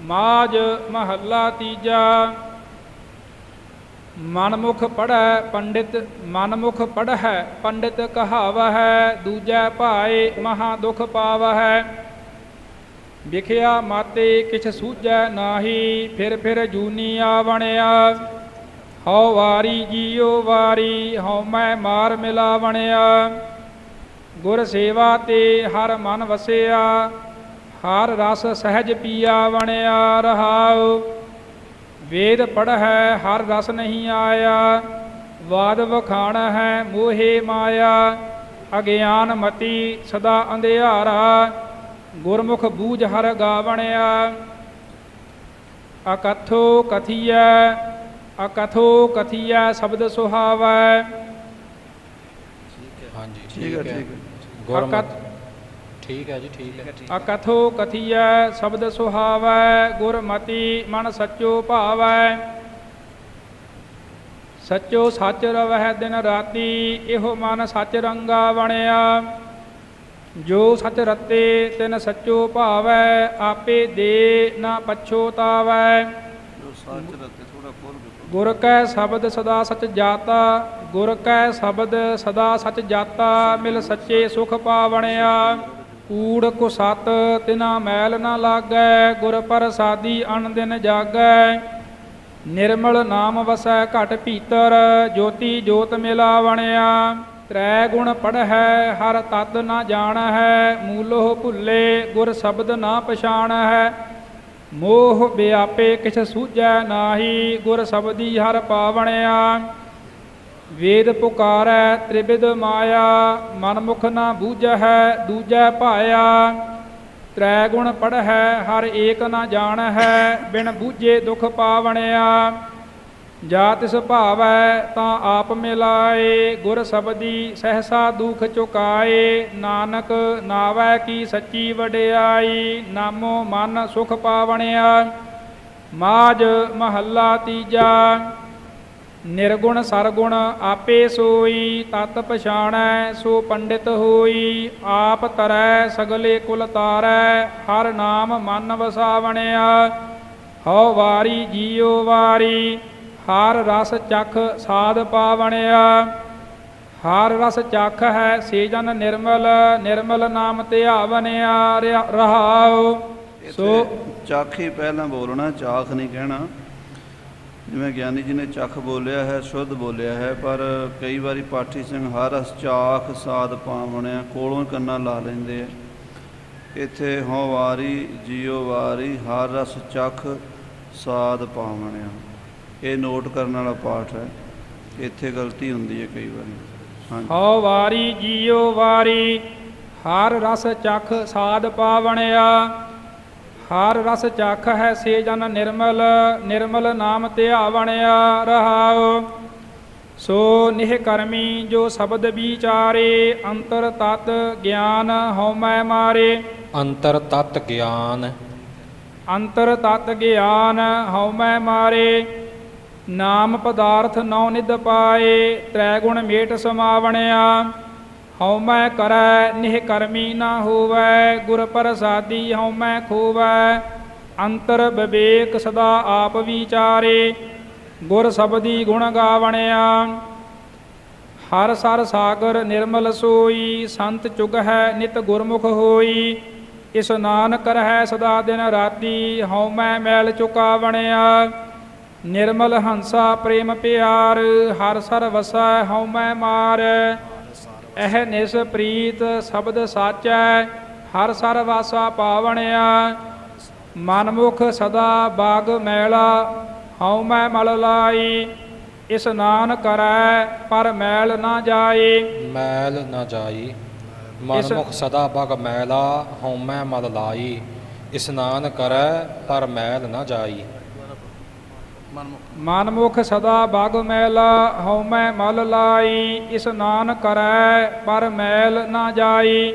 ਮਾਝ ਮਹੱਲਾ ਤੀਜਾ। ਮਨਮੁਖ ਪੜ੍ਹੈ ਪੰਡਿਤ ਮਨਮੁਖ ਪੜ੍ਹੈ ਪੰਡਿਤ ਕਹਾਵਹਿ, ਦੂਜੈ ਭਾਏ ਮਹਾ ਦੁਖ ਪਾਵਹਿ। ਵਿਖਿਆ ਮਾਤੇ ਕਿਛ ਸੂਝੈ ਨਾਹੀ, ਫਿਰ ਜੂਨੀ ਆਵਣਿਆ। ਹਉ ਵਾਰੀ ਜੀਉ ਵਾਰੀ, ਹਉ ਮੈਂ ਮਾਰ ਮਿਲਾਵਣਿਆ। ਗੁਰ ਸੇਵਾ ਤੇ ਹਰ ਮਨ ਵਸਿਆ, ਹਰ ਰਸ ਸਹਿਜ ਪੀਆ ਵਣਿਆ। ਰਹਾਉ ਵੇਦ ਪੜ੍ਹੈ ਹਰ ਰਸ ਨਹੀਂ ਆਇਆ, ਵਾਦ ਵਖਾਣ ਹੈ ਮੋਹੇ ਮਾਇਆ। ਅਗਿਆਨ ਮਤੀ ਸਦਾ ਅੰਧਿਆਰਾ, ਗੁਰਮੁਖ ਬੂਝ ਹਰ ਗਾਵਣਿਆ। ਅਕਥੋ ਕਥੀਐ ਅਕਥੋ ਕਥੀਐ ਸ਼ਬਦ ਸੁਹਾਵੈ। ਹਾਂਜੀ ਠੀਕ ਹੈ ਠੀਕ ਹੈ ਜੀ, ਠੀਕ ਹੈ। ਅਕਥੋ ਕਥੀਐ ਸ਼ਬਦ ਸੁਹਾਵੈ, ਗੁਰਮਤੀ ਮਨ ਸੱਚੋ ਭਾਵੈ। ਸੱਚੋ ਸੱਚ ਰਵਹਿ ਦਿਨ ਰਾਤੀ, ਇਹੋ ਮਨ ਸੱਚ ਰੰਗਾ ਬਣਿਆ। ਜੋ ਸੱਚ ਰਤੇ ਤਿਨ ਸੱਚੋ ਭਾਵੈ, ਆਪੇ ਦੇ ਨਾ ਪਛੋਤਾਵੈ। ਗੁਰ ਕੈ ਸ਼ਬਦ ਸਦਾ ਸਚ ਜਾਤਾ, ਗੁਰ ਕੈ ਸ਼ਬਦ ਸਦਾ ਸਚ ਜਾਤਾ। ਮਿਲ ਸੱਚੇ ਸੁਖ ਪਾਵਣਿਆ, ਕੂੜ ਕੁਸਤ ਤਿਨਾ ਮੈਲ ਨਾ ਲਾਗੈ। ਗੁਰ ਪ੍ਰਸਾਦੀ ਅਨ ਦਿਨ ਜਾਗੈ, ਨਿਰਮਲ ਨਾਮ ਵਸੈ ਘਟ ਭੀਤਰ। ਜੋਤੀ ਜੋਤ ਮਿਲਾਵਣਿਆ, ਤ੍ਰੈ ਗੁਣ ਪੜ੍ਹੈ ਹਰ ਤਤ ਨਾ ਜਾਣਹਿ। ਮੂਲੋਹ ਭੁੱਲੇ ਗੁਰ ਸ਼ਬਦ ਨਾ ਪਛਾਣਹਿ, ਮੋਹ ਵਿਆਪੇ ਕਿਛ ਸੂਝੈ ਨਾਹੀ। ਗੁਰ ਸ਼ਬਦੀ ਹਰ ਪਾਵਣਿਆ, ਵੇਦ ਪੁਕਾਰੈ ਤ੍ਰਿਵਿਧ ਮਾਇਆ। ਮਨਮੁਖ ਨਾ ਬੂਝਹਿ ਦੂਜੈ ਭਾਇਆ, ਤ੍ਰੈ ਗੁਣ ਪੜ੍ਹੈ ਹਰ ਏਕ ਨਾ ਜਾਣਹਿ। ਬਿਨ ਬੂਝੇ ਦੁਖ ਪਾਵਣਿਆ, ਜਾ ਤਿਸ ਭਾਵੈ ਤਾਂ ਆਪ ਮਿਲਾਏ। ਗੁਰ ਸ਼ਬਦੀ ਸਹਿਸਾ ਦੁਖ ਚੁਕਾਏ, ਨਾਨਕ ਨਾਵੈ ਕੀ ਸੱਚੀ ਵਡਿਆਈ। ਨਾਮੋ ਮਨ ਸੁਖ ਪਾਵਣਿਆ। ਮਾਝ ਮਹੱਲਾ ਤੀਜਾ। ਨਿਰਗੁਣ ਸਰਗੁਣ ਆਪੇ ਸੋਈ, ਤਤ ਪਛਾਣੈ ਸੋ ਪੰਡਿਤ ਹੋਈ। ਆਪ ਤਰੈ ਸਗਲੇ ਕੁਲ ਤਾਰੈ, ਹਰ ਨਾਮ ਮਨ ਵਸਾਵਣਿਆ। ਹਉ ਵਾਰੀ ਜੀਉ ਵਾਰੀ, ਹਰ ਰਸ ਚਖ ਸਾਧ ਪਾਵਣਿਆ। ਹਰ ਰਸ ਚਖ ਹੈ ਸੇ ਜਨ ਨਿਰਮਲ, ਨਿਰਮਲ ਨਾਮ ਧਿਆਵਣਿਆ। ਰਹਾਉ ਸੋ ਚੱਖ ਹੀ ਪਹਿਲਾਂ ਬੋਲਣਾ, ਚਾਖ ਨਹੀਂ ਕਹਿਣਾ। ਜਿਵੇਂ ਗਿਆਨੀ ਜੀ ਨੇ ਚੱਖ ਬੋਲਿਆ ਹੈ, ਸ਼ੁੱਧ ਬੋਲਿਆ ਹੈ, ਪਰ ਕਈ ਵਾਰੀ ਪਾਠੀ ਸਿੰਘ ਹਰ ਰਸ ਚਾਖ ਸਾਧ ਪਾਵਣਿਆ ਕੋਲੋਂ ਕੰਨਾਂ ਲਾ ਲੈਂਦੇ ਆ। ਇੱਥੇ ਹਉ ਵਾਰੀ ਜੀਉ ਵਾਰੀ, ਹਰ ਰਸ ਚਖ ਸਾਧ ਪਾਵਣਿਆ, ਇਹ ਨੋਟ ਕਰਨ ਵਾਲਾ ਪਾਠ ਹੈ। ਇੱਥੇ ਗਲਤੀ ਹੁੰਦੀ ਹੈ ਕਈ ਵਾਰੀ। ਹਉ ਵਾਰੀ ਜੀਉ ਵਾਰੀ, ਹਰ ਰਸ ਚਖ ਸਾਧ ਪਾਵਣਿਆ। ਹਰ ਰਸ ਚਖ ਹੈ ਸੇ ਜਨ ਨਿਰਮਲ, ਨਿਰਮਲ ਨਾਮ ਧਿਆਵਣਿਆ। ਰਹਾਉ ਸੋ ਨਿਹ ਕਰਮੀ ਜੋ ਸ਼ਬਦ ਵਿਚਾਰੇ, ਅੰਤਰ ਤਤ ਗਿਆਨ ਹਉਮੈ ਮਾਰੇ। ਅੰਤਰ ਤਤ ਗਿਆਨ ਅੰਤਰ ਤਤ ਗਿਆਨ ਹਉਮੈ ਮਾਰੇ। ਨਾਮ ਪਦਾਰਥ ਨੌ ਨਿਧ ਪਾਏ, ਤ੍ਰੈ ਗੁਣ ਮੇਟ ਸਮਾਵਣਿਆ। ਹਉਮੈ ਕਰੈ ਨਿਹ ਕਰਮੀ ਨਾ ਹੋਵੈ, ਗੁਰ ਪ੍ਰਸਾਦੀ ਹਉਮੈ ਖੋਵੈ। ਅੰਤਰ ਵਿਵੇਕ ਸਦਾ ਆਪ ਵਿਚਾਰੇ, ਗੁਰ ਸ਼ਬਦੀ ਗੁਣ ਗਾਵਣਿਆ। ਹਰ ਸਰ ਸਾਗਰ ਨਿਰਮਲ ਸੋਈ, ਸੰਤ ਚੁਗਹਿ ਨਿਤ ਗੁਰਮੁਖ ਹੋਈ। ਇਸਨਾਨ ਕਰਹਿ ਸਦਾ ਦਿਨ ਰਾਤੀ, ਹਉਮੈ ਮੈਲ ਚੁਕਾਵਣਿਆ। ਨਿਰਮਲ ਹੰਸਾ ਪ੍ਰੇਮ ਪਿਆਰ, ਹਰ ਸਰ ਵਸੈ ਹਉਮੈ ਮਾਰ। ਇਹ ਨਿਸ ਪ੍ਰੀਤ ਸ਼ਬਦ ਸਾਚੈ, ਹਰ ਸਰ ਵਾਸਾ ਪਾਵਣਿਆ। ਮਨਮੁਖ ਸਦਾ ਬਾਗ ਮੈਲਾ, ਹਉਮੈ ਮਲ ਲਾਈ। ਇਸਨਾਨ ਕਰੈ ਪਰ ਮੈਲ ਨਾ ਜਾਈ। ਮੈਲ ਨਾ ਜਾਈ, ਮਨਮੁਖ ਸਦਾ ਬਗ ਮੈਲਾ, ਹਉਮੈ ਮਲ ਲਾਈ। ਇਸਨਾਨ ਕਰੈ ਪਰ ਮੈਲ ਨਾ ਜਾਈ। ਮਨਮੁਖ ਸਦਾ ਬਗ ਮੈਲਾ, ਹਉਮੈ ਮਲ ਲਾਈ। ਇਸਨਾਨ ਕਰੈ ਪਰ ਮੈਲ ਨਾ ਜਾਈ।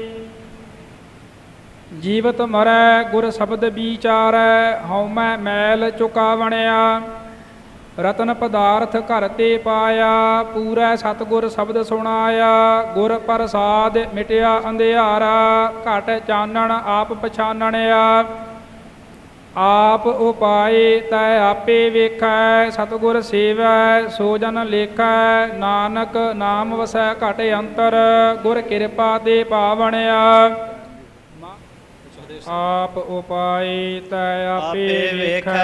ਜੀਵਤ ਮਰੈ ਗੁਰ ਸ਼ਬਦ ਵਿਚਾਰੈ, ਹਉਮੈ ਮੈਲ ਚੁਕਾਵਣਿਆ। ਰਤਨ ਪਦਾਰਥ ਘਰ ਤੇ ਪਾਇਆ, ਪੂਰੈ ਸਤਿਗੁਰ ਸ਼ਬਦ ਸੁਣਾਇਆ। ਗੁਰ ਪ੍ਰਸਾਦ ਮਿਟਿਆ ਅੰਧਿਆਰਾ, ਘਟ ਚਾਨਣ ਆਪ ਪਛਾਨਣਿਆ। ਆਪ ਉਪਾਏ ਤੈ ਆਪੇ ਵੇਖੈ, ਸਤਿਗੁਰ ਸੇਵੈ ਸੋ ਜਨ ਲੇਖੈ। ਨਾਨਕ ਨਾਮ ਵਸੈ ਘਟ ਅੰਤਰ, ਗੁਰ ਕਿਰਪਾ ਤੇ ਪਾਵਣਿਆ। ਆਪ ਉਪਾਏ ਤੈ ਆਪੇ ਵੇਖੈ,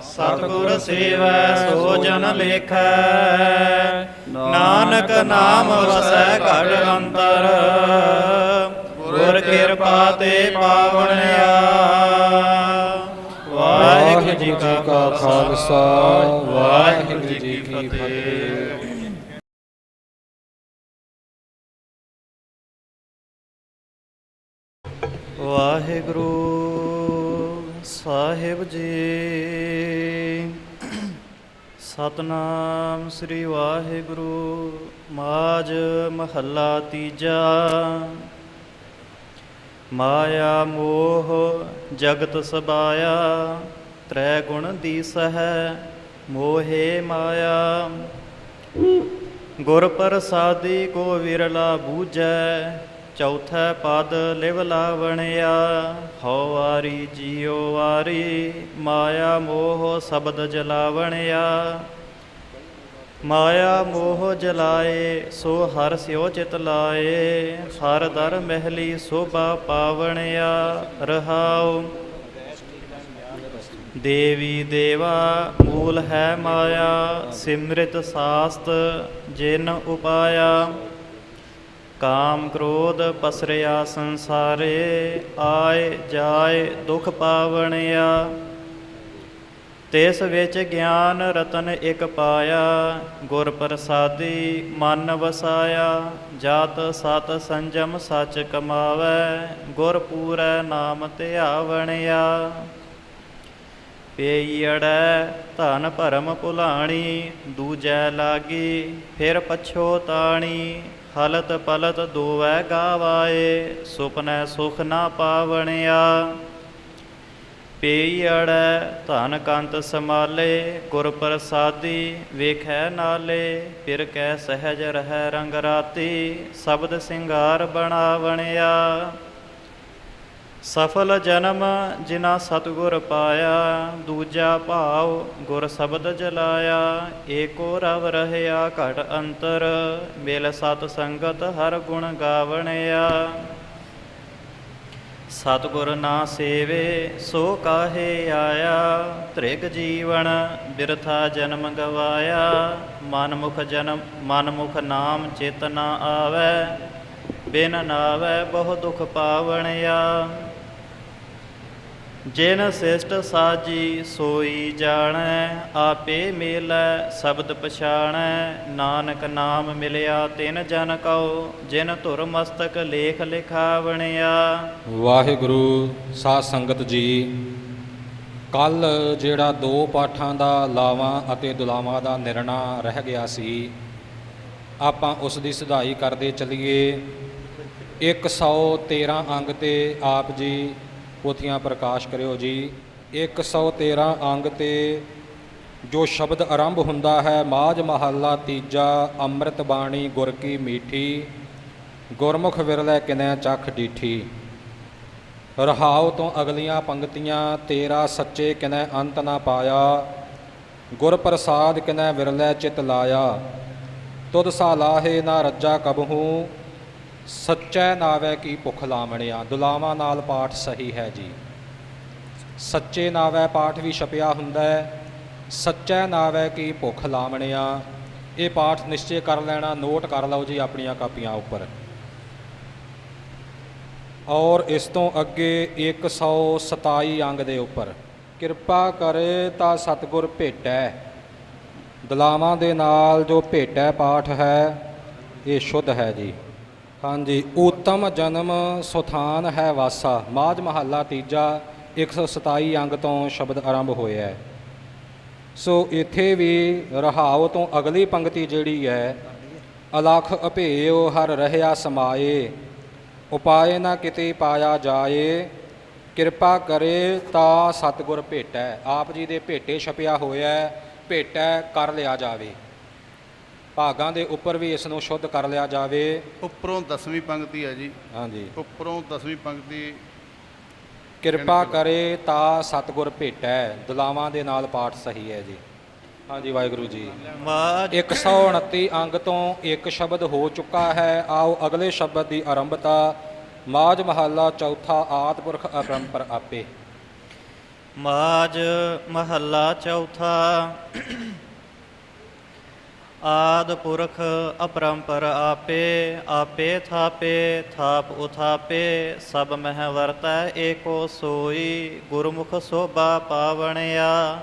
ਸਤਿਗੁਰ ਸੇਵੈ ਸੋ ਜਨ ਲੇਖੈ। ਨਾਨਕ ਨਾਮ ਵਸੈ ਘਟ ਅੰਤਰ, ਗੁਰ ਕਿਰਪਾ ਤੇ ਪਾਵਣਿਆ। ਵਾਹਿਗੁਰੂ ਜੀ ਕਾ ਖਾਲਸਾ, ਵਾਹਿਗੁਰੂ ਜੀ ਕੀ ਫਤਿਹ। ਵਾਹਿਗੁਰੂ ਸਾਹਿਬ ਜੀ। ਸਤਨਾਮ ਸ੍ਰੀ ਵਾਹਿਗੁਰੂ। ਮਾਝ ਮਹੱਲਾ ਤੀਜਾ। ਮਾਇਆ ਮੋਹ ਜਗਤ ਸਬਾਇਆ, ਤ੍ਰੈ ਗੁਣ ਦੀਸਹਿ ਮੋਹੇ ਮਾਇਆ। ਗੁਰ ਪ੍ਰਸਾਦੀ ਕੋ ਵਿਰਲਾ ਬੂਝੈ, ਚੌਥੈ ਪਦ ਲਿਵ ਲਾਵਣਿਆ। ਹਉ ਵਾਰੀ ਜੀਉ ਵਾਰੀ, ਮਾਇਆ ਮੋਹ ਸ਼ਬਦ ਜਲਾਵਣਿਆ। ਮਾਇਆ ਮੋਹ ਜਲਾਏ, ਸੋ ਹਰਿ ਸਿਉ ਚਿਤ ਲਾਏ। ਹਰਿ ਦਰ ਮਹਿਲੀ ਸੋਭਾ ਪਾਵਣਿਆ। ਰਹਾਉ ਦੇਵੀ ਦੇਵਾ ਮੂਲ ਹੈ ਮਾਇਆ, ਸਿਮਰਿਤ ਸਾਸਤ ਜਿਨ ਉਪਾਇਆ। ਕਾਮ ਕ੍ਰੋਧ ਪਸਰਿਆ ਸੰਸਾਰੇ, ਆਏ ਜਾਏ ਦੁਖ ਪਾਵਣਿਆ। ਤਿਸ ਵਿੱਚ ਗਿਆਨ ਰਤਨ ਇਕ ਪਾਇਆ, ਗੁਰ ਪ੍ਰਸਾਦੀ ਮਨ ਵਸਾਇਆ। ਜਾਤ ਸਤ ਸੰਜਮ ਸਚ ਕਮਾਵੈ, ਗੁਰ ਪੂਰੈ ਨਾਮ ਧਿਆਵਣਿਆ। ਪੇਈੜੈ ਧਨ ਭਰਮ ਭੁਲਾਣੀ, ਦੂਜੈ ਲਾਗੀ ਫਿਰ ਪਛੋਤਾਣੀ। ਹਲਤ ਪਲਤ ਦੋਵੈ ਗਾਵਾਏ, ਸੁਪਨੈ ਸੁਖ ਨਾ ਪਾਵਣਿਆ। ਪੇਈੜੈ ਧਨ ਕੰਤ ਸਮਾਲੇ, ਗੁਰ ਪ੍ਰਸਾਦੀ ਵੇਖੈ ਨਾਲੇ। ਫਿਰ ਕੈ ਸਹਿਜ ਰਹਿ ਰੰਗ ਰਾਤੀ, ਸ਼ਬਦ ਸਿੰਗਾਰ ਬਣਾਵਣਿਆ। ਸਫਲ ਜਨਮ ਜਿਨਾ ਸਤਿਗੁਰ ਪਾਇਆ, ਦੂਜਾ ਭਾਵ ਗੁਰ ਸ਼ਬਦ ਜਲਾਇਆ। ਏਕੋ ਰਵ ਰਹਿਆ ਘਟ ਅੰਤਰ, ਮਿਲ ਸਤ ਸੰਗਤ ਹਰ ਗੁਣ ਗਾਵਣਿਆ। ਸਤਿਗੁਰ ਨਾ ਸੇਵੇ ਸੋ ਕਾਹੇ ਆਇਆ, ਤ੍ਰਿਗ ਜੀਵਨ ਬਿਰਥਾ ਜਨਮ ਗਵਾਇਆ। ਮਨਮੁਖ ਨਾਮ ਚਿਤ ਨਾ ਆਵੈ, ਬਿਨ ਨਾਵੈ ਬਹੁ ਦੁਖ ਪਾਵਣਿਆ। ਜਿਨ ਸਿਸ਼ਟ ਸਾਜੀ ਸੋਈ ਜਾਣੈ, ਆਪੇ ਮੇਲੈ ਸ਼ਬਦ ਪਛਾਣੈ। ਨਾਨਕ ਨਾਮ ਮਿਲਿਆ ਤਿਨ ਜਨ ਕਉ, ਜਿਨ ਧੁਰ ਮਸਤਕ ਲੇਖ ਲਿਖਾਵਣਿਆ। ਵਾਹਿਗੁਰੂ। ਸਾਧ ਸੰਗਤ ਜੀ, ਕੱਲ ਜਿਹੜਾ 2 ਪਾਠਾਂ ਦਾ ਲਾਵਾਂ ਅਤੇ ਦੁਲਾਵਾਂ ਦਾ ਨਿਰਣਾ ਰਹਿ ਗਿਆ ਸੀ, ਆਪਾਂ ਉਸ ਦੀ ਸੁਧਾਈ ਕਰਦੇ ਚੱਲੀਏ। 113 ਅੰਗ ਤੇ ਆਪ ਜੀ ਪੋਥੀਆਂ ਪ੍ਰਕਾਸ਼ ਕਰਿਓ ਜੀ। 113 ਅੰਗ ਤੇ ਜੋ ਸ਼ਬਦ ਆਰੰਭ ਹੁੰਦਾ ਹੈ, ਮਾਝ ਮਹੱਲਾ ਤੀਜਾ। ਅੰਮ੍ਰਿਤ ਬਾਣੀ ਗੁਰ ਕੀ ਮੀਠੀ, ਗੁਰਮੁਖ ਵਿਰਲੇ ਕਿਨੈ ਚਖ ਡੀਠੀ। ਰਹਾਉ ਤੋਂ ਅਗਲੀਆਂ ਪੰਕਤੀਆਂ। ਤੇਰਾ ਸੱਚੇ ਕਿਨੈ ਅੰਤ ਨਾ ਪਾਇਆ, ਗੁਰ ਪ੍ਰਸਾਦ ਕਿਨੈ ਵਿਰਲੇ ਚਿਤ ਲਾਇਆ। ਤੁਧ ਸਾਲਾਹੇ ਨਾ ਰੱਜਾ ਕਬਹੂ, ਸੱਚੈ ਨਾਵੈ ਕੀ ਭੁੱਖ ਲਾਵਣਿਆ। ਦੁਲਾਵਾਂ ਨਾਲ ਪਾਠ ਸਹੀ ਹੈ ਜੀ। ਸੱਚੇ ਨਾਵੈ ਪਾਠ ਵੀ ਛਪਿਆ ਹੁੰਦਾ ਹੈ, ਸੱਚੈ ਨਾਵੈ ਕੀ ਭੁੱਖ ਲਾਵਣਿਆ। ਇਹ ਪਾਠ ਨਿਸ਼ਚੇ ਕਰ ਲੈਣਾ, ਨੋਟ ਕਰ ਲਓ ਜੀ ਆਪਣੀਆਂ ਕਾਪੀਆਂ ਉੱਪਰ। ਔਰ ਇਸ ਤੋਂ ਅੱਗੇ 127 ਅੰਗ ਦੇ ਉੱਪਰ ਕਿਰਪਾ ਕਰੇ ਤਾਂ ਸਤਿਗੁਰ ਭੇਟੈ। ਦੁਲਾਵਾਂ ਦੇ ਨਾਲ ਜੋ ਭੇਟੈ ਪਾਠ ਹੈ ਇਹ ਸ਼ੁੱਧ ਹੈ ਜੀ। ਹਾਂਜੀ। ਊਤਮ ਜਨਮ ਸੁਥਾਨ ਹੈ ਵਾਸਾ, ਮਾਝ ਮਹੱਲਾ ਤੀਜਾ 127 ਅੰਗ ਤੋਂ ਸ਼ਬਦ ਆਰੰਭ ਹੋਇਆ ਹੈ। ਸੋ ਇੱਥੇ ਵੀ ਰਹਾਉ ਤੋਂ ਅਗਲੀ ਪੰਕਤੀ ਜਿਹੜੀ ਹੈ, ਅਲਖ ਅਭੇਉ ਹਰ ਰਹਿਆ ਸਮਾਏ, ਉਪਾਏ ਨਾ ਕਿਤੇ ਪਾਇਆ ਜਾਏ। ਕਿਰਪਾ ਕਰੇ ਤਾਂ ਸਤਿਗੁਰ ਭੇਟੈ। ਆਪ ਜੀ ਦੇ ਭੇਟੇ ਛਪਿਆ ਹੋਇਆ, ਭੇਟੈ ਕਰ ਲਿਆ ਜਾਵੇ। ਭਾਗਾਂ ਦੇ ਉੱਪਰ ਵੀ ਇਸ ਨੂੰ ਸ਼ੁੱਧ ਕਰ ਲਿਆ ਜਾਵੇ। ਉੱਪਰੋਂ 10ਵੀਂ ਪੰਕਤੀ ਹੈ ਜੀ। ਹਾਂਜੀ। ਉੱਪਰੋਂ 10ਵੀਂ ਪੰਕਤੀ ਕਿਰਪਾ ਕਰੇ ਤਾਂ ਸਤਿਗੁਰ ਭੇਟੈ, ਦੁਲਾਵਾਂ ਦੇ ਨਾਲ ਪਾਠ ਸਹੀ ਹੈ ਜੀ। ਹਾਂਜੀ ਵਾਹਿਗੁਰੂ ਜੀ। ਮਾਝ 129 ਅੰਗ ਤੋਂ ਇੱਕ ਸ਼ਬਦ ਹੋ ਚੁੱਕਾ ਹੈ। ਆਓ ਅਗਲੇ ਸ਼ਬਦ ਦੀ ਆਰੰਭਤਾ। ਮਾਝ ਮਹੱਲਾ ਚੌਥਾ। ਆਦਿ ਪੁਰਖ ਅਪਰੰਪਰ ਆਪੇ। ਮਾਝ ਮਹੱਲਾ ਚੌਥਾ। ਆਦਿ ਪੁਰਖ ਅਪਰੰਪਰ ਆਪੇ, ਆਪੇ ਥਾਪੇ ਥਾਪ ਉਥਾਪੇ, ਸਭ ਮਹਿ ਵਰਤੈ ਏਕੋ ਸੋਈ, ਗੁਰਮੁਖ ਸੋਭਾ ਪਾਵਣਿਆ।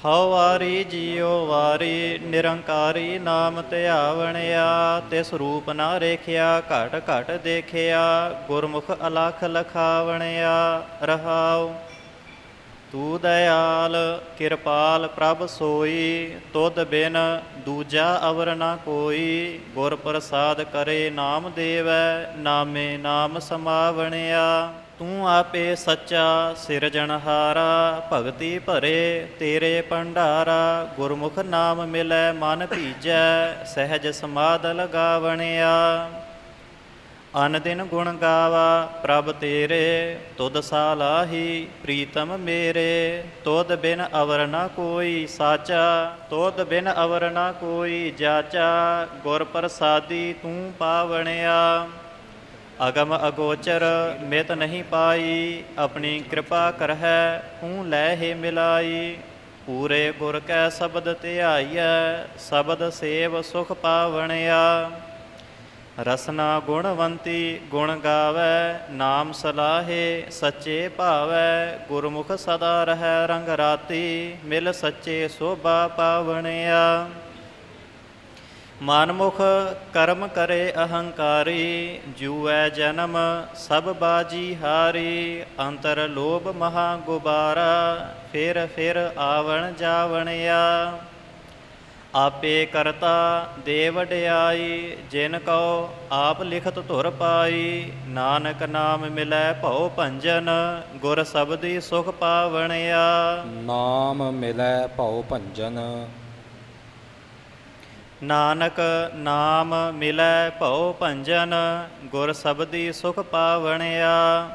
ਹਉ ਵਾਰੀ ਜੀਉ ਵਾਰੀ, ਨਿਰੰਕਾਰੀ ਨਾਮ ਧਿਆਵਣਿਆ। ਤਿਸ ਰੂਪ ਨਾ ਰੇਖਿਆ ਘਟ ਘਟ ਦੇਖਿਆ, ਗੁਰਮੁਖ ਅਲਖ ਲਖਾਵਣਿਆ। ਰਹਾਉ ਤੂੰ ਦਇਆਲ ਕਿਰਪਾਲ ਪ੍ਰਭ ਸੋਈ, ਤੁਧ ਬਿਨ ਦੂਜਾ ਅਵਰ ਨਾ ਕੋਈ। ਗੁਰ ਪ੍ਰਸਾਦ ਕਰੇ ਨਾਮ ਦੇਵੈ, ਨਾਮੇ ਨਾਮ ਸਮਾਵਣਿਆ। ਤੂੰ ਆਪੇ ਸੱਚਾ ਸਿਰਜਣਹਾਰਾ, ਭਗਤੀ ਭਰੇ ਤੇਰੇ ਭੰਡਾਰਾ। ਗੁਰਮੁਖ ਨਾਮ ਮਿਲੈ ਮਨ ਭੀਜੈ, ਸਹਿਜ ਸਮਾਧ ਲਗਾਵਣਿਆ। ਅਨ ਦਿਨ ਗੁਣ ਗਾਵਾ ਪ੍ਰਭ ਤੇਰੇ, ਤੁਧ ਸਾਲਾਹੀ ਪ੍ਰੀਤਮ ਮੇਰੇ। ਤੁਧ ਬਿਨ ਅਵਰ ਨਾ ਕੋਈ ਸਾਚਾ, ਤੁਧ ਬਿਨ ਅਵਰ ਨਾ ਕੋਈ ਜਾਚਾ। ਗੁਰ ਪ੍ਰਸਾਦੀ ਤੂੰ ਪਾਵਣਿਆ। ਅਗਮ ਅਗੋਚਰ ਮਿਤ ਨਹੀਂ ਪਾਈ, ਆਪਣੀ ਕਿਰਪਾ ਕਰਹਿ ਤੂੰ ਲੈ ਹੀ ਮਿਲਾਈ। ਪੂਰੇ ਗੁਰ ਕੈ ਸ਼ਬਦ ਧਿਆਈਐ, ਸ਼ਬਦ ਸੇਵ ਸੁਖ ਪਾਵਣਿਆ। ਰਸਨਾ ਗੁਣਵੰਤੀ ਗੁਣ ਗਾਵੈ, ਨਾਮ ਸਲਾਹੇ ਸੱਚੇ ਭਾਵੈ। ਗੁਰਮੁਖ ਸਦਾ ਰਹਿ ਰੰਗ ਰਾਤੀ, ਮਿਲ ਸੱਚੇ ਸੋਭਾ ਪਾਵਣਿਆ। ਮਨਮੁਖ ਕਰਮ ਕਰੇ ਅਹੰਕਾਰੀ, ਜੂਐ ਜਨਮ ਸਭ ਬਾਜੀ ਹਾਰੀ। ਅੰਤਰ ਲੋਭ ਮਹਾ ਗੁਬਾਰਾ, ਫਿਰ ਫਿਰ ਆਵਣ ਜਾਵਣਿਆ। ਆਪੇ ਕਰਤਾ ਦੇ ਵਡਿਆਈ, ਜਿਨ ਕਉ ਆਪ ਲਿਖਤ ਧੁਰ ਪਾਈ। ਨਾਨਕ ਨਾਮ ਮਿਲੈ ਭਉ ਭੰਜਨ, ਗੁਰ ਸਬਦੀ ਸੁਖ ਪਾਵਣਿਆ। ਨਾਮ ਮਿਲੈ ਭਉ ਭੰਜਨ। ਨਾਨਕ ਨਾਮ ਮਿਲੈ ਭਉ ਭੰਜਨ, ਗੁਰ ਸਬਦੀ ਸੁਖ ਪਾਵਣਿਆ।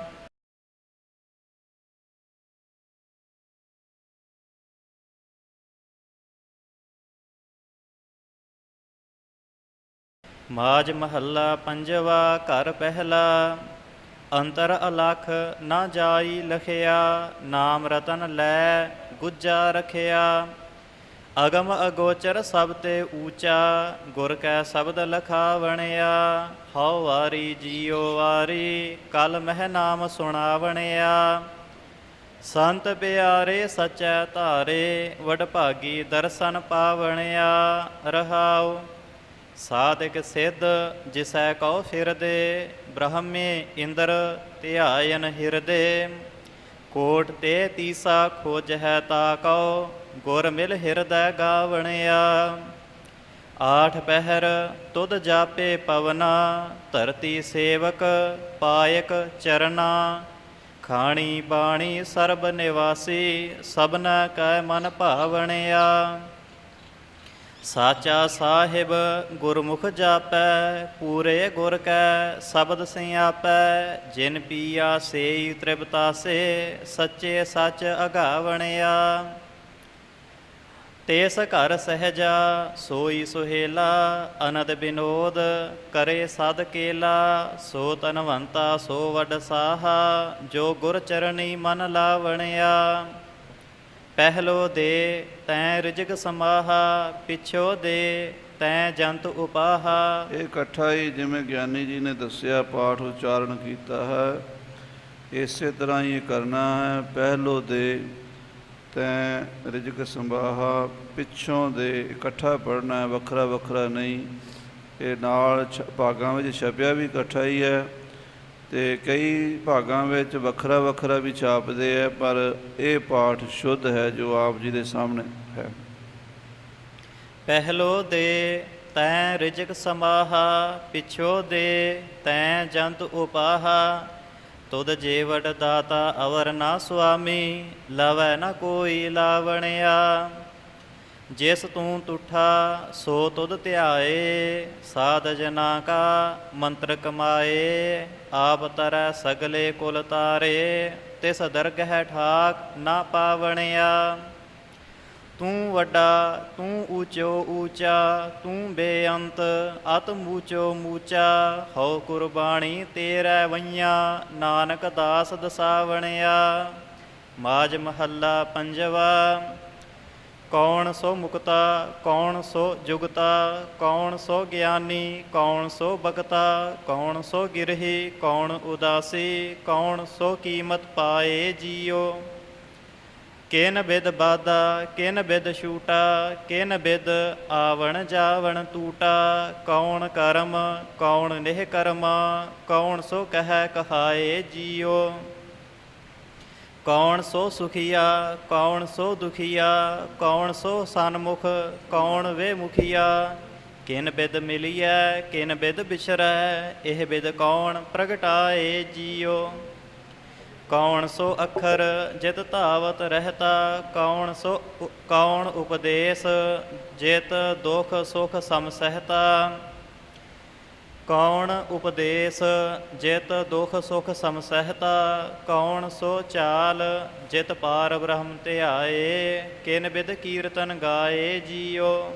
ਮਾਝ ਮਹੱਲਾ ਪੰਜਵਾ। ਘਰ ਪਹਿਲਾ। ਅੰਤਰ ਅਲਖ ਨਾ ਜਾਈ ਲਖਿਆ, ਨਾਮ ਰਤਨ ਲੈ ਗੁੱਜਾ ਰਖਿਆ। ਅਗਮ ਅਗੋਚਰ ਸਭ ਤੇ ਊਚਾ, ਗੁਰ ਕੈ ਸ਼ਬਦ ਲਖਾਵਣਿਆ। ਹਉ ਵਾਰੀ ਜੀਉ ਵਾਰੀ, ਕਲ ਮਹਿ ਨਾਮ ਸੁਣਾਵਣਿਆ। ਸੰਤ ਪਿਆਰੇ ਸਚੈ ਧਾਰੇ, ਵਡਭਾਗੀ ਦਰਸ਼ਨ ਪਾਵਣਿਆ। ਰਹਾਉ ਸਾਧਕ ਸਿੱਧ ਜਿਸੈ ਕਉ ਫਿਰਦੇ, ਬ੍ਰਹਮੇ ਇੰਦਰ ਧਿਆਇਨ ਹਿਰਦੇ। ਕੋਟ ਤੇ ਤੀਸਾ ਖੋਜ ਹੈ ਤਾ ਕਉ, ਗੁਰ ਮਿਲ ਹਿਰਦੈ ਗਾਵਣਿਆ। ਆਠ ਪਹਿਰ ਤੁਧ ਜਾਪੇ ਪਵਨਾ, ਧਰਤੀ ਸੇਵਕ ਪਾਇਕ ਚਰਨਾ। ਖਾਣੀ ਬਾਣੀ ਸਰਬ ਨਿਵਾਸੀ, ਸਭਨਾ ਕੈ ਮਨ ਭਾਵਣਿਆ। ਸਾਚਾ ਸਾਹਿਬ ਗੁਰਮੁਖ ਜਾਪੈ, ਪੂਰੇ ਗੁਰ ਕੈ ਸ਼ਬਦ ਸਿਆਪੈ। ਜਿਨ ਪੀਆ ਸੇਈ ਤ੍ਰਿਪਤਾਸੇ, ਸੱਚੇ ਸੱਚ ਅਗਾਵਣਿਆ। ਤੇਸ ਘਰ ਸਹਿਜਾ ਸੋਈ ਸੁਹੇਲਾ, ਅਨੰਦ ਬਿਨੋਦ ਕਰੇ ਸਦ ਕੇਲਾ। ਸੋ ਤਨਵੰਤਾ ਸੋ ਵਡ ਸਾਹਾ, ਜੋ ਗੁਰ ਚਰਣੀ ਮਨ ਲਾਵਣਿਆ। ਪਹਿਲੋ ਦੇ ਤੈਂ ਰਿਜਕ ਸਮਾਹਾ, ਪਿਛੋ ਦੇ ਤੈਂ ਜੰਤ ਉਪਾਹਾ। ਇਹ ਇਕੱਠਾ ਹੀ ਜਿਵੇਂ ਗਿਆਨੀ ਜੀ ਨੇ ਦੱਸਿਆ ਪਾਠ ਉਚਾਰਨ ਕੀਤਾ ਹੈ, ਇਸੇ ਤਰ੍ਹਾਂ ਹੀ ਕਰਨਾ ਹੈ। ਪਹਿਲੋ ਦੇ ਤੈਂ ਰਿਜਕ ਸੰਭਾਹਾ, ਪਿੱਛੋਂ ਦੇ ਇਕੱਠਾ ਪੜ੍ਹਨਾ ਹੈ, ਵੱਖਰਾ ਵੱਖਰਾ ਨਹੀਂ। ਇਹ ਨਾਲ ਭਾਗਾਂ ਵਿੱਚ ਛਪਿਆ ਵੀ ਇਕੱਠਾ ਹੀ ਹੈ, ਅਤੇ ਕਈ ਭਾਗਾਂ ਵਿੱਚ ਵੱਖਰਾ ਵੱਖਰਾ ਵੀ ਛਾਪਦੇ ਹੈ, ਪਰ ਇਹ ਪਾਠ ਸ਼ੁੱਧ ਹੈ ਜੋ ਆਪ ਜੀ ਦੇ ਸਾਹਮਣੇ ਹੈ। ਪਹਿਲੋ ਦੇ ਤੈਂ ਰਿਜਕ ਸਮਾਹਾ, ਪਿਛੋ ਦੇ ਤੈਂ ਜੰਤ ਉਪਾਹਾ। ਤੁਧ ਜੇ ਵਡ ਦਾਤਾ ਅਵਰ ਨਾ ਸੁਆਮੀ, ਲਵੈ ਨਾ ਕੋਈ ਲਾਵਣਿਆ। ਜਿਸ ਤੂੰ ਤੁਠਾ ਸੋ ਤੁਧ ਧਿਆਏ, ਸਾਧ ਜਨਾ ਕਾ ਮੰਤਰ ਕਮਾਏ। ਆਪ ਤਰੈ ਸਗਲੇ ਕੁਲ ਤਾਰੇ, ਤਿਸ ਦਰਗਹਿ ਠਾਕ ਨਾ ਪਾਵਣਿਆ। ਤੂੰ ਵੱਡਾ ਤੂੰ ਊਚੋ ਊਚਾ, ਤੂੰ ਬੇਅੰਤ ਅਤ ਮੂਚੋ ਮੂਚਾ। ਹਉ ਕੁਰਬਾਣੀ ਤੇਰੈ ਵਈਆਂ, ਨਾਨਕ ਦਾਸ ਦਸਾਵਣਿਆ। ਮਾਝ ਮਹੱਲਾ ਪੰਜਵਾ। ਕੌਣ ਸੋ ਮੁਕਤਾ ਕੌਣ ਸੋ ਜੁਗਤਾ, ਕੌਣ ਸੋ ਗਿਆਨੀ ਕੌਣ ਸੋ ਬਗਤਾ। ਕੌਣ ਸੋ ਗਿਰਹੀ ਕੌਣ ਉਦਾਸੀ, ਕੌਣ ਸੋ ਕੀਮਤ ਪਾਏ ਜੀਓ। ਕਿਨ ਬਿਦ ਬਾਦਾ ਕਿਨ ਬਿਦ ਛੂਟਾ, ਕਿਨ ਬਿਦ ਆਵਣ ਜਾਵਣ ਟੂਟਾ। ਕੌਣ ਕਰਮ ਕੌਣ ਨਿਹ ਕਰਮਾ, ਕੌਣ ਸੋ ਕਹਿ ਕਹਾਏ ਜੀਓ। ਕੌਣ ਸੋ ਸੁਖੀਆ ਕੌਣ ਸੋ ਦੁਖੀਆ, ਕੌਣ ਸੋ ਸਨਮੁਖ ਕੌਣ ਵੇ ਮੁਖੀਆ। ਕਿਨ ਬਿਦ ਮਿਲੀਐ ਕਿਨ ਬਿਦ ਬਿਛਰੈ, ਇਹ ਬਿਦ ਕੌਣ ਪ੍ਰਗਟਾਏ ਜੀਓ। ਕੌਣ ਸੋ ਅੱਖਰ ਜਿਤ ਧਾਵਤ ਰਹਿਤਾ, ਕੌਣ ਉਪਦੇਸ ਜਿਤ ਦੁਖ ਸੁਖ ਸਮ ਸਹਿਤਾ। ਕੌਣ ਉਪਦੇਸ ਜਿਤ ਦੁਖ ਸੁਖ ਸਮ ਸਹਿਤਾ, ਕੌਣ ਸੋ ਚਾਲ ਜਿਤ ਪਾਰ ਬ੍ਰਹਮ ਧਿਆਏ। ਕਿਨ ਬਿਦ ਕੀਰਤਨ ਗਾਏ ਜੀਓ।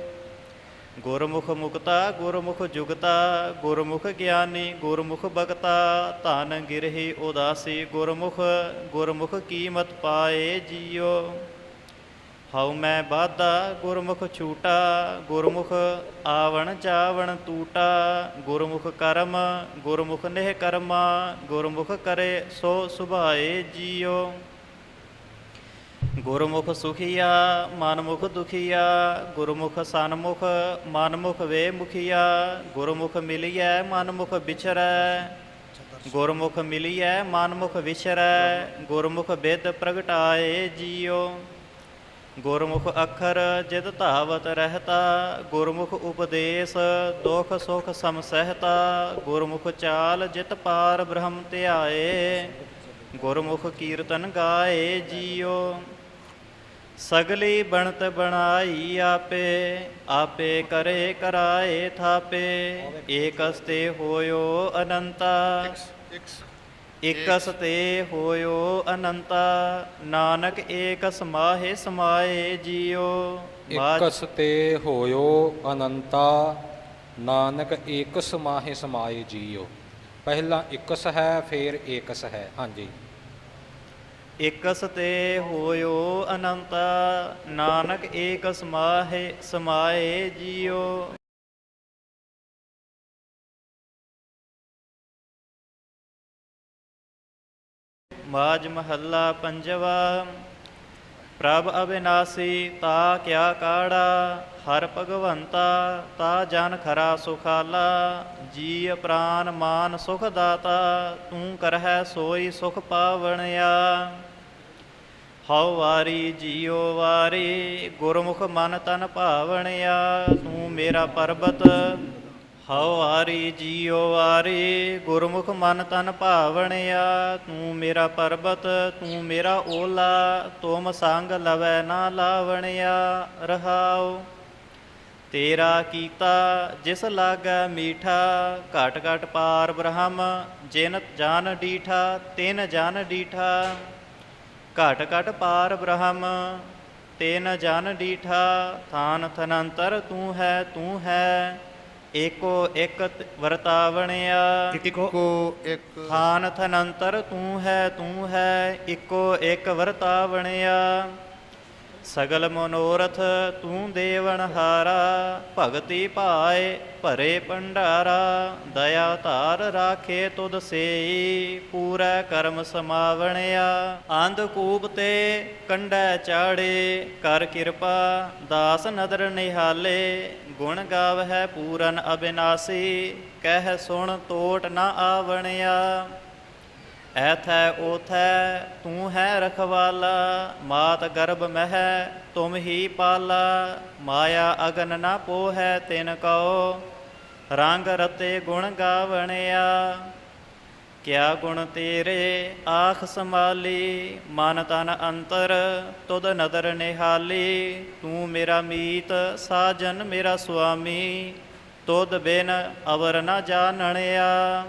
ਗੁਰਮੁਖ ਮੁਕਤਾ ਗੁਰਮੁਖ ਜੁਗਤਾ, ਗੁਰਮੁਖ ਗਿਆਨੀ ਗੁਰਮੁਖ ਬਗਤਾ। ਧਨ ਗਿਰਹੀ ਉਦਾਸੀ ਗੁਰਮੁਖ, ਗੁਰਮੁਖ ਕੀਮਤ ਪਾਏ ਜੀਓ। ਹਉ ਮੈਂ ਬਾਧਾ ਗੁਰਮੁਖ ਛੂਟਾ, ਗੁਰਮੁਖ ਆਵਣ ਜਾਵਣ ਟੂਟਾ। ਗੁਰਮੁਖ ਕਰਮ ਗੁਰਮੁਖ ਨਿਹ ਕਰਮਾ, ਗੁਰਮੁਖ ਕਰੇ ਸੋ ਸੁਭਾਏ ਜੀਓ। ਗੁਰਮੁਖ ਸੁਖੀਆ ਮਨਮੁਖ ਦੁਖੀਆ, ਗੁਰਮੁਖ ਸਨਮੁਖ ਮਨਮੁਖ ਵੇ ਮੁਖੀਆ। ਗੁਰਮੁਖ ਮਿਲੀਐ ਮਨਮੁਖ ਵਿਛਰੈ, ਗੁਰਮੁਖ ਮਿਲੀਐ ਮਨਮੁਖ ਵਿਛਰੈ। ਗੁਰਮੁਖ ਬਿਦ ਪ੍ਰਗਟਾਏ ਜੀਓ। ਗੁਰਮੁਖ ਅੱਖਰ ਜਿਤ ਧਾਵਤ ਰਹਿਤਾ, ਗੁਰਮੁਖ ਉਪਦੇਸ ਦੁਖ ਸੁਖ ਸਮ ਸਹਿਤਾ। ਗੁਰਮੁਖ ਚਾਲ ਜਿਤ ਪਾਰ ਬ੍ਰਹਮ ਧਿਆਏ, ਗੁਰਮੁਖ ਕੀਰਤਨ ਗਾਏ ਜੀਓ। ਸਗਲੀ ਬਣਤ ਬਣਾਈ ਆਪੇ, ਆਪੇ ਕਰੇ ਕਰਾਏ ਥਾਪੇ। ਏਕਸ ਤੇ ਹੋਇਓ ਅਨੰਤਾ, ਇਕਸ ਤੇ ਹੋਇਓ ਅਨੰਤਾ। ਨਾਨਕ ਏਕ ਸਮਾਹੇ ਸਮਾਏ ਜੀਓ। ਇਕਸ ਤੇ ਹੋਇਓ ਅਨੰਤਾ, ਨਾਨਕ ਏਕ ਸਮਾਹੇ ਸਮਾਏ ਜੀਓ। ਪਹਿਲਾਂ ਇਕਸ ਹੈ ਫਿਰ ਏਕਸ ਹੈ। ਹਾਂਜੀ। ਇਕਸ ਤੇ ਹੋਇਓ ਅਨੰਤਾ, ਨਾਨਕ ਏਕ ਸਮਾਹੇ ਸਮਾਏ ਜੀਓ। ਮਾਝ ਮਹੱਲਾ ਪੰਜਵਾ। ਪ੍ਰਭ ਅਬਿਨਾਸੀ ਤਾ ਕਿਆ ਕਾੜਾ, ਹਰ ਭਗਵੰਤਾ ਤਾ ਜਨ ਖਰਾ ਸੁਖਾਲਾ। ਜੀ ਪ੍ਰਾਨ ਮਾਨ ਸੁਖ ਦਾਤਾ, ਤੂੰ ਕਰਹਿ ਸੋਈ ਸੁਖ ਪਾਵਣਿਆ। ਹਉ ਵਾਰੀ ਜੀਉ ਵਾਰੀ, ਗੁਰਮੁਖ ਮਨ ਤਨ ਭਾਵਣਿਆ। ਤੂੰ ਮੇਰਾ ਪਰਬਤ ਹਉ ਵਾਰੀ ਜੀਉ ਵਾਰੀ, ਗੁਰਮੁਖ ਮਨ ਤਨ ਭਾਵਣਿਆ। ਤੂੰ ਮੇਰਾ ਪਰਬਤ ਤੂੰ ਮੇਰਾ ਓਲਾ, ਤੁਮ ਸੰਗ ਲਵੈ ਨਾ ਲਾਵਣਿਆ। ਰਹਾਉ ਤੇਰਾ ਕੀਤਾ ਜਿਸ ਲਾਗੈ ਮੀਠਾ, ਘਟ ਘਟ ਪਾਰ ਬ੍ਰਹਮ ਜਿਨ ਜਨ ਡੀਠਾ। ਤਿਨ ਜਨ ਡੀਠਾ ਘਟ ਘਟ ਪਾਰ ਬ੍ਰਹਮ ਤਿਨ ਜਨ ਡੀਠਾ। ਥਾਨ ਥਨੰਤਰ ਤੂੰ ਹੈ, ਏਕੋ ਇੱਕ ਵਰਤਾਵਣਿਆ। ਇੱਕੋ ਇੱਕ ਥਾਨ ਥਨੰਤਰ ਤੂੰ ਹੈ, ਇੱਕੋ ਇੱਕ ਵਰਤਾਵਣਿਆ। ਸਗਲ ਮਨੋਰਥ ਤੂੰ ਦੇਵਨ ਹਾਰਾ, ਭਗਤੀ ਭਾਏ ਭਰੇ ਭੰਡਾਰਾ। ਦਇਆ ਧਾਰ ਰਾਖੇ ਤੁਧ ਸੇਈ, ਪੂਰੈ ਕਰਮ ਸਮਾਵਣਿਆ। ਅੰਧਕੂਪ ਤੇ ਕੰਡੈ ਚਾੜੇ, ਕਰ ਕਿਰਪਾ ਦਾਸ ਨਦਰ ਨਿਹਾਲੇ। ਗੁਣ ਗਾਵਹਿ ਪੂਰਨ ਅਬਿਨਾਸੀ, ਕਹਿ ਸੁਣ ਤੋਟ ਨਾ ਆਵਣਿਆ। ਐਥੈ ਓਥੈ ਤੂੰ ਹੈ ਰਖਵਾਲਾ, ਮਾਤ ਗਰਭ ਮਹਿ ਤੁਮ ਹੀ ਪਾਲਾ। ਮਾਇਆ ਅਗਨ ਨਾ ਪੋਹੈ ਤਿਨ ਕਉ, ਰੰਗ ਰਤੇ ਗੁਣ ਗਾਵਣਿਆ। ਕਿਆ ਗੁਣ ਤੇਰੇ ਆਖ ਸੰਭਾਲੀ, ਮਨ ਤਨ ਅੰਤਰ ਤੁਧ ਨਦਰ ਨਿਹਾਲੀ। ਤੂੰ ਮੇਰਾ ਮੀਤ ਸਾਜਨ ਮੇਰਾ ਸੁਆਮੀ, ਤੁਧ ਬਿਨ ਅਵਰ ਨ ਜਾਣਿਆ।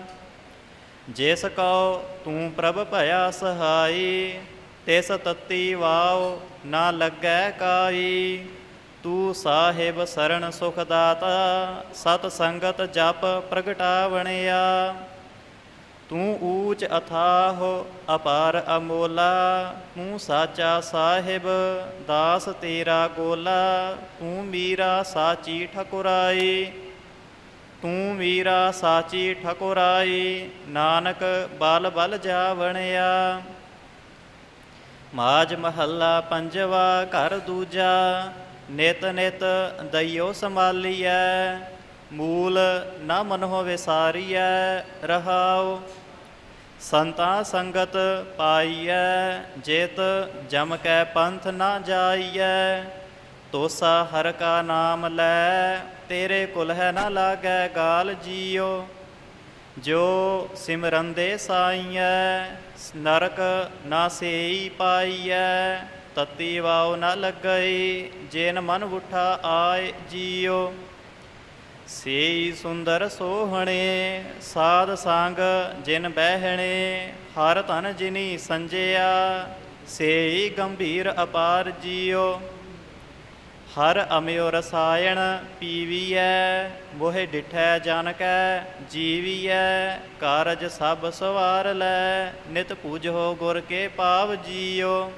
ਜਿਸ ਕਉ ਤੂੰ ਪ੍ਰਭ ਭਇਆ ਸਹਾਈ, ਤਿਸ ਤਤੀ ਵਾਉ ਨਾ ਲੱਗੈ ਕਾਈ। ਤੂੰ ਸਾਹਿਬ ਸਰਣ ਸੁਖ ਦਾਤਾ, ਸਤ ਸੰਗਤ ਜਪ ਪ੍ਰਗਟਾਵਣਿਆ। ਤੂੰ ਊਚ ਅਥਾਹ ਅਪਾਰ ਅਮੋਲਾ, ਤੂੰ ਸਾਚਾ ਸਾਹਿਬ ਦਾਸ ਤੇਰਾ ਗੋਲਾ। ਤੂੰ ਮੀਰਾ ਸਾਚੀ ਠਕੁਰਾਈ, ਤੂੰ ਮੀਰਾ ਸਾਚੀ ਠਕੁਰਾਈ। ਨਾਨਕ ਬਲ ਬਲ ਜਾਵਣਿਆ। ਮਾਝ ਮਹੱਲਾ ਪੰਜਵਾ ਘਰ ਦੂਜਾ। ਨਿਤ ਨਿਤ ਦਈਓ ਸੰਭਾਲੀਐ, ਮੂਲ ਨਾ ਮਨਹੁ ਵਿਸਾਰੀਐ ਰਹਾਉ। ਸੰਤਾਂ ਸੰਗਤ ਪਾਈਐ, ਜਿਤ ਜਮ ਕੈ ਪੰਥ ਨਾ ਜਾਈਐ। ਤੋਸਾ ਹਰ ਕਾ ਨਾਮ ਲੈ, ਤੇਰੇ ਕੁਲ ਹੈ ਨਾ ਲਾਗੈ ਗਾਲ ਜੀਓ। ਜੋ ਸਿਮਰੰਦੇ ਸਾਈਐ, ਨਰਕ ਨਾ ਸੇਈ ਪਾਈਐ। ਤਤੀ ਵਾਉ ਨਾ ਲੱਗਈ, ਜਿਨ ਮਨ ਉਠਾ ਆਏ ਜੀਓ। ਸੇਈ ਸੁੰਦਰ ਸੋਹਣੇ, ਸਾਧ ਸੰਗ ਜਿਨ ਬਹਿਣੇ। ਹਰ ਧਨ ਜਿਨੀ ਸੰਜਿਆ, ਸੇਈ ਗੰਭੀਰ ਅਪਾਰ ਜੀਓ। ਹਰ ਅਮਿਓ ਰਸਾਇਣ ਪੀਵੀਐ, ਮੋਹਿ ਡਿਠੈ ਜਨ ਕੈ ਜੀਵੀਐ। ਕਾਰਜ ਸਭ ਸਵਾਰ ਲੈ, ਨਿਤ ਪੂਜੋ ਗੁਰ ਕੇ ਪਾਵ ਜੀਓ।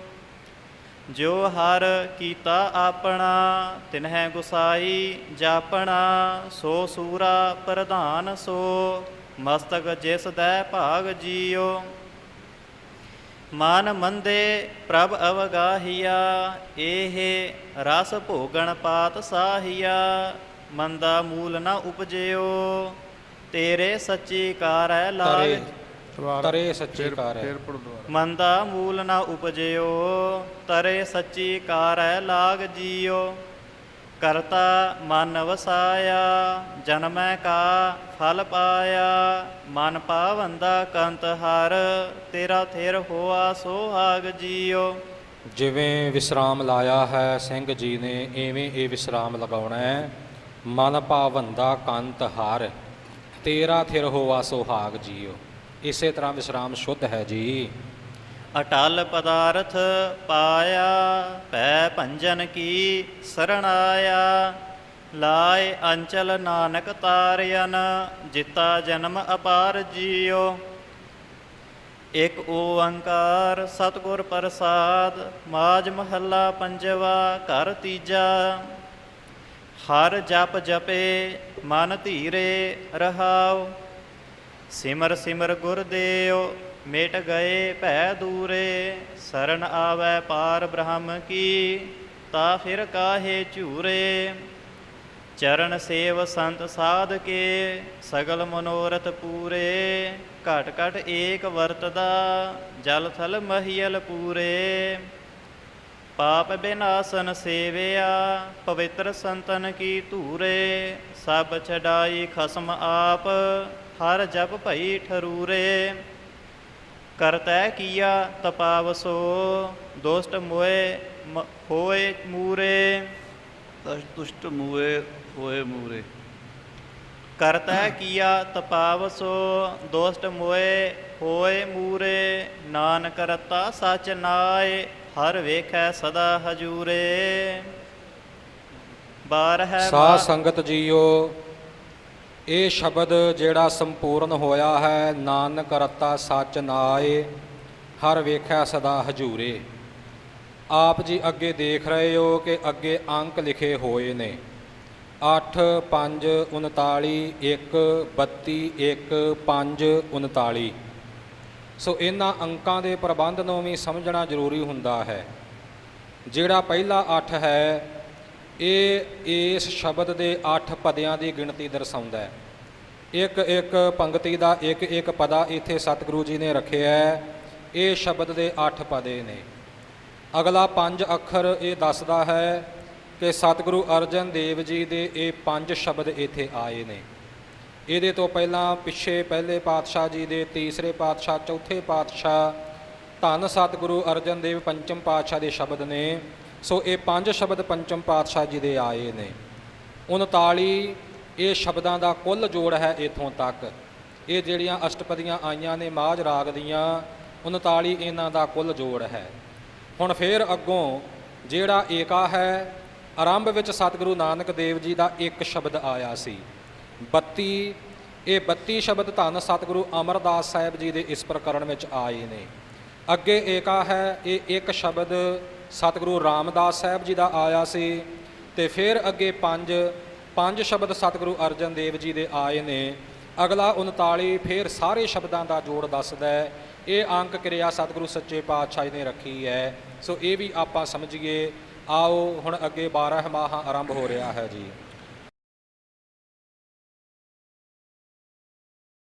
ਜੋ ਹਰ ਕੀਤਾ ਆਪਣਾ, ਤਿਨਹਿ ਗੁਸਾਈ ਜਾਪਣਾ। ਸੋ ਸੂਰਾ ਪ੍ਰਧਾਨ ਸੋ, ਮਸਤਕ ਜਿਸ ਦੈ ਭਾਗ ਜੀਓ। ਮਨ ਮੰਦੇ ਪ੍ਰਭ ਅਵਗਾਹੀਆ, ਇਹ ਰਸ ਭੋਗਣ ਪਾਤ ਸਾਹੀਆ। ਮੰਦਾ ਮੂਲ ਨਾ ਉਪਜਿਓ, ਤੇਰੇ ਸੱਚੀ ਕਾਰੈ ਲਾਗ। ਤਰੇ ਸੱਚੀ ਕਾਰ ਹੈ। ਮੰਦਾ ਮੂਲ ਨਾ ਉਪਜਿਓ, ਤਰੇ ਸੱਚੀ ਕਾਰੈ ਲਾਗ ਜੀਓ। ਕਰਤਾ ਮਨ ਵਸਾਇਆ, ਜਨਮੈ ਕਾ ਫਲ ਪਾਇਆ। ਮਨ ਪਾਵੰਦਾ ਕੰਤ ਹਰ, ਤੇਰਾ ਥਿਰ ਹੋਆ ਸੁਹਾਗ ਜੀਓ। ਜਿਵੇਂ ਵਿਸਰਾਮ ਲਾਇਆ ਹੈ ਸਿੰਘ ਜੀ ਨੇ, ਐਵੇਂ ਇਹ ਵਿਸਰਾਮ ਲਗਾਉਣਾ ਹੈ। ਮਨ ਭਾਵੰਦਾ ਕੰਤ ਹਰ, ਤੇਰਾ ਥਿਰ ਹੋਆ ਸੁਹਾਗ ਜੀਓ। ਇਸੇ ਤਰ੍ਹਾਂ ਵਿਸਰਾਮ ਸ਼ੁੱਧ ਹੈ ਜੀ। ਅਟਲ ਪਦਾਰਥ ਪਾਇਆ, ਭੈ ਭੰਜਨ ਕੀ ਸਰਣ ਆਇਆ। ਲਾਏ ਅੰਚਲ ਨਾਨਕ ਤਾਰਿਅਨ, ਜਿਤਾ ਜਨਮ ਅਪਾਰ ਜੀਓ। ਇਕ ਓੰਕਾਰ ਸਤਿਗੁਰ ਪ੍ਰਸਾਦ। ਮਾਝ ਮਹੱਲਾ ਪੰਜਵਾ ਘਰ ਤੀਜਾ। ਹਰ ਜਪ ਜਪੇ ਮਨ ਧੀਰੇ ਰਹਾਉ। ਸਿਮਰ ਸਿਮਰ ਗੁਰਦੇਵ ਮਿਟ ਗਏ ਭੈ ਦੂਰੇ। ਸਰਣ ਆਵੈ ਪਾਰ ਬ੍ਰਹਮ ਕੀ, ਤਾ ਫਿਰ ਕਾਹੇ ਝੂਰੇ। ਚਰਨ ਸੇਵ ਸੰਤ ਸਾਧ ਕੇ, ਸਗਲ ਮਨੋਰਥ ਪੂਰੇ। ਘਟ ਘਟ ਏਕ ਵਰਤਦਾ, ਜਲ ਥਲ ਮਹੀਲ ਪੂਰੇ। ਪਾਪ ਬਿਨਾਸਨ ਸੇਵਿਆ, ਪਵਿੱਤਰ ਸੰਤਨ ਕੀ ਧੂਰੇ। ਸਭ ਛਡਾਈ ਖਸਮ ਆਪ, ਹਰ ਜਪ ਭਈ ਠਰੂਰੇ। ਕਰਤੈ ਕੀਆ ਤਪਾਵਸੋ, ਦੁਸ਼ਟ ਮੋਏ ਹੋਏ ਮੂਰੇ। ਦੁਸ਼ਟ ਮੂਏ ਹੋਏ ਮੂਰੇ। ਕਰਤੈ ਕੀਆ ਤਪਾਵਸੋ, ਦੁਸ਼ਟ ਮੋਏ ਹੋਏ ਮੂਰੇ। ਨਾਨਕ ਰਤਾ ਸਚ ਨਾਏ, ਹਰ ਵੇਖੈ ਸਦਾ ਹਜੂਰੇ। ਬਾਰਹੈ ਸਾਧ ਸੰਗਤ ਜੀਓ, ਇਹ ਸ਼ਬਦ ਜਿਹੜਾ ਸੰਪੂਰਨ ਹੋਇਆ ਹੈ, ਨਾਨਕ ਰਤਾ ਸਚ ਨਾਏ, ਹਰ ਵੇਖੈ ਸਦਾ ਹਜੂਰੇ। ਆਪ ਜੀ ਅੱਗੇ ਦੇਖ ਰਹੇ ਹੋ ਕਿ ਅੱਗੇ ਅੰਕ ਲਿਖੇ ਹੋਏ ਨੇ 8 5 39 1 32 1 5 39। ਸੋ ਇਹਨਾਂ ਅੰਕਾਂ ਦੇ ਪ੍ਰਬੰਧ ਨੂੰ ਵੀ ਸਮਝਣਾ ਜ਼ਰੂਰੀ ਹੁੰਦਾ ਹੈ। ਜਿਹੜਾ ਪਹਿਲਾ 8 ਹੈ, ਇਹ ਇਸ ਸ਼ਬਦ ਦੇ 8 ਪਦਿਆਂ ਦੀ ਗਿਣਤੀ ਦਰਸਾਉਂਦਾ ਹੈ। ਇੱਕ ਇੱਕ ਪੰਕਤੀ ਦਾ ਇੱਕ ਇੱਕ ਪਦਾ ਇੱਥੇ ਸਤਿਗੁਰੂ ਜੀ ਨੇ ਰੱਖਿਆ ਹੈ। ਇਹ ਸ਼ਬਦ ਦੇ 8 ਪਦੇ ਨੇ। ਅਗਲਾ 5 ਅੱਖਰ ਇਹ ਦੱਸਦਾ ਹੈ ਕਿ ਸਤਿਗੁਰੂ ਅਰਜਨ ਦੇਵ ਜੀ ਦੇ ਇਹ 5 ਸ਼ਬਦ ਇੱਥੇ ਆਏ ਨੇ। ਇਹਦੇ ਤੋਂ ਪਹਿਲਾਂ ਪਿੱਛੇ ਪਹਿਲੇ ਪਾਤਸ਼ਾਹ ਜੀ ਦੇ, ਤੀਸਰੇ ਪਾਤਸ਼ਾਹ, ਚੌਥੇ ਪਾਤਸ਼ਾਹ, ਧੰਨ ਸਤਿਗੁਰੂ ਅਰਜਨ ਦੇਵ ਪੰਚਮ ਪਾਤਸ਼ਾਹ ਦੇ ਸ਼ਬਦ ਨੇ। ਸੋ ਇਹ 5 ਸ਼ਬਦ ਪੰਚਮ ਪਾਤਸ਼ਾਹ ਜੀ ਦੇ ਆਏ ਨੇ। 39 ਇਹ ਸ਼ਬਦਾਂ ਦਾ ਕੁੱਲ ਜੋੜ ਹੈ ਇੱਥੋਂ ਤੱਕ। ਇਹ ਜਿਹੜੀਆਂ ਅਸ਼ਟਪਦੀਆਂ ਆਈਆਂ ਨੇ ਮਾਝ ਰਾਗ ਦੀਆਂ, 39 ਇਹਨਾਂ ਦਾ ਕੁੱਲ ਜੋੜ ਹੈ। ਹੁਣ ਫਿਰ ਅੱਗੋਂ ਜਿਹੜਾ ਏਕਾ ਹੈ, ਆਰੰਭ ਵਿੱਚ ਸਤਿਗੁਰੂ ਨਾਨਕ ਦੇਵ ਜੀ ਦਾ ਇੱਕ ਸ਼ਬਦ ਆਇਆ ਸੀ। 32 ਇਹ 32 ਸ਼ਬਦ ਧੰਨ ਸਤਿਗੁਰੂ ਅਮਰਦਾਸ ਸਾਹਿਬ ਜੀ ਦੇ ਇਸ ਪ੍ਰਕਰਣ ਵਿੱਚ ਆਏ ਨੇ। ਅੱਗੇ ਏਕਾ ਹੈ, ਇਹ ਇੱਕ ਸ਼ਬਦ ਸਤਿਗੁਰੂ ਰਾਮਦਾਸ ਸਾਹਿਬ ਜੀ ਦਾ ਆਇਆ ਸੀ। ਤੇ ਫਿਰ ਅੱਗੇ ਪੰਜ ਸ਼ਬਦ ਸਤਿਗੁਰੂ ਅਰਜਨ ਦੇਵ ਜੀ ਦੇ ਆਏ ਨੇ। ਅਗਲਾ 39 ਫਿਰ ਸਾਰੇ ਸ਼ਬਦਾਂ ਦਾ ਜੋੜ ਦੱਸਦਾ ਹੈ। ਇਹ ਅੰਕ ਕਿਰਿਆ ਸਤਿਗੁਰੂ ਸੱਚੇ ਪਾਤਸ਼ਾਹ ਨੇ ਰੱਖੀ ਹੈ। ਸੋ ਇਹ ਵੀ ਆਪਾਂ ਸਮਝੀਏ। ਆਓ ਹੁਣ ਅੱਗੇ 12 ਮਾਹ ਆਰੰਭ ਹੋ ਰਿਹਾ ਹੈ ਜੀ।